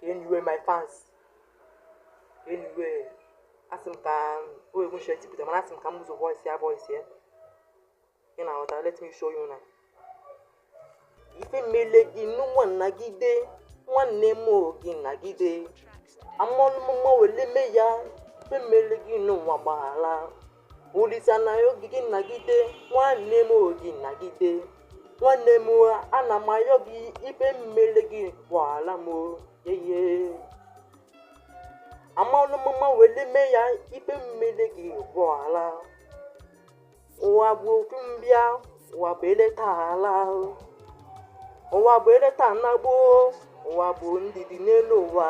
Anyway, my fans. Anyway, ask him can oh even share it with them and ask him can use a voice here. You know what? Let me show you now. Ife mele gi no one nagide, one name gi nagide. Amon mo wele me ya, ife mele gi no wabala. Ulisa na yo gi nagide, one name gi nagide. One name anamayo gi ife mele gi wala mo ye. Amon mo wele me ya, ife mele gi wala. Wabu kumbia, wabele tala. Ụwa bụ eleta nnagbo, ụwa bụ ndidi n'elu ụwa.